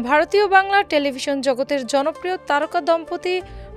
ভারতীয় বাংলা টেলিভিশন জগতের জনপ্রিয় তারকা দম্পতি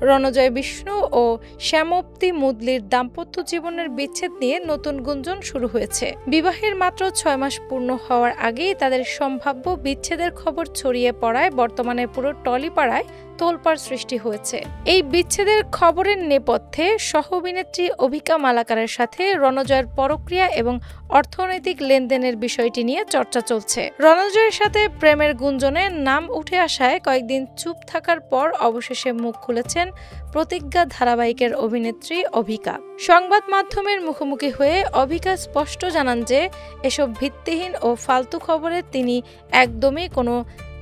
রণজয় বিষ্ণু ও শ্যামপ্তি মুদলির দাম্পত্য জীবনের বিচ্ছেদ নিয়ে নতুন গুঞ্জন শুরু হয়েছে। বিবাহের মাত্র 6 মাস পূর্ণ হওয়ার আগেই তাদের সম্ভাব্য বিচ্ছেদের খবর ছড়িয়ে পড়ায় বর্তমানে পুরো টলিপাড়ায় তোলপাড় সৃষ্টি হয়েছে। এই বিচ্ছেদের খবরের নেপথ্যে সহ অভিনেত্রী অভিকা মালাকারের সাথে রণজয়ের পরক্রিয়া এবং অর্থনৈতিক লেনদেনের বিষয়টি নিয়ে চর্চা চলছে। রণজয়ের সাথে প্রেমের গুঞ্জনে নাম উঠে আসায় কয়েকদিন চুপ থাকার পর অবশেষে মুখ খুলেছেন প্রতিজ্ঞা ধারাবাহিকের অভিনেত্রী অভিকা। সংবাদ মাধ্যমের মুখোমুখি হয়ে অভিকা স্পষ্ট জানান যে এসব ভিত্তিহীন ও ফালতু খবরে তিনি একদমই কোনো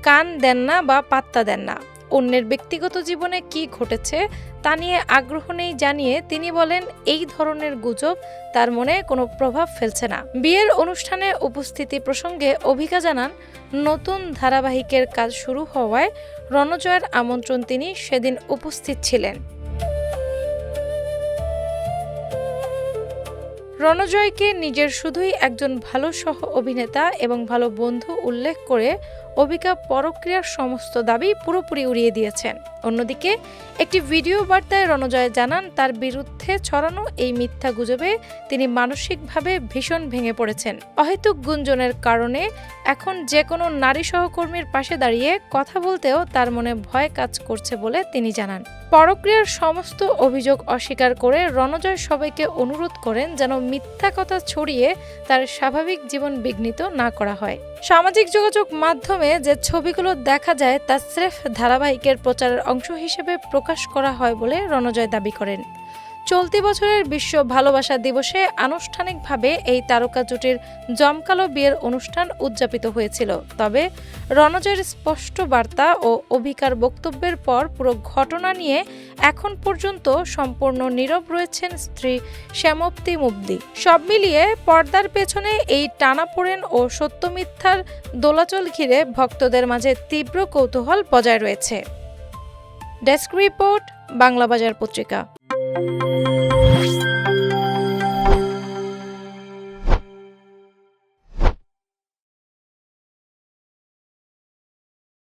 কান দেন না বা পাত্তা দেন না। অন্যের ব্যক্তিগত জীবনে কি ঘটেছে তা নিয়ে আগ্রহ নেই জানিয়ে তিনি বলেন, এই ধরনের গুজব তার মনে কোনো প্রভাব ফেলছে না। বিয়ের অনুষ্ঠানে উপস্থিতি প্রসঙ্গে অভিকা জানান, নতুন ধারাবাহিকের কাজ শুরু হওয়ায় রণজয়ের আমন্ত্রণ তিনি সেদিন উপস্থিত ছিলেন। রণজয়কে নিজের শুধুই একজন ভালো সহ অভিনেতা এবং ভালো বন্ধু উল্লেখ করে অভিকা পরক্রিয়ার সমস্ত দাবি পুরোপুরি উড়িয়ে দিয়েছেন। অন্যদিকে একটি ভিডিও বার্তায় রণজয় জানান, তার বিরুদ্ধে ছড়ানো এই মিথ্যা গুজবে তিনি মানসিকভাবে ভীষণ ভেঙে পড়েছেন। অহেতুক গুঞ্জনের কারণে এখন যে কোনো নারী সহকর্মীর পাশে দাঁড়িয়ে কথা বলতেও তার মনে ভয় কাজ করছে বলে তিনি জানান। পরক্রিয়ার সমস্ত অভিযোগ অস্বীকার করে রণজয় সবাইকে অনুরোধ করেন যেন মিথ্যা কথা ছড়িয়ে তার স্বাভাবিক জীবন বিঘ্নিত না করা হয়। সামাজিক যোগাযোগ মাধ্যমে যে ছবিগুলো দেখা যায় তা স্রেফ ধারাবাহিকের প্রচারের অংশ হিসেবে প্রকাশ করা হয় বলে রণজয় দাবি করেন। চলতি বছরের বিশ্ব ভালোবাসা দিবসে আনুষ্ঠানিকভাবে এই তারকা জুটির জমকালো বিয়ের অনুষ্ঠান উদযাপিত হয়েছিল। তবে রণজয়ের স্পষ্ট বার্তা ও অভিকার বক্তব্যের পর পুরো ঘটনা নিয়ে এখন পর্যন্ত সম্পূর্ণ নীরব রয়েছেন স্ত্রী শ্যামপ্তি মুদলি। সব মিলিয়ে পর্দার পেছনে এই টানাপোড়েন ও সত্য মিথ্যার দোলাচল ঘিরে ভক্তদের মাঝে তীব্র কৌতূহল বজায় রয়েছে। ডেস্ক রিপোর্ট, বাংলা বাজার পত্রিকা।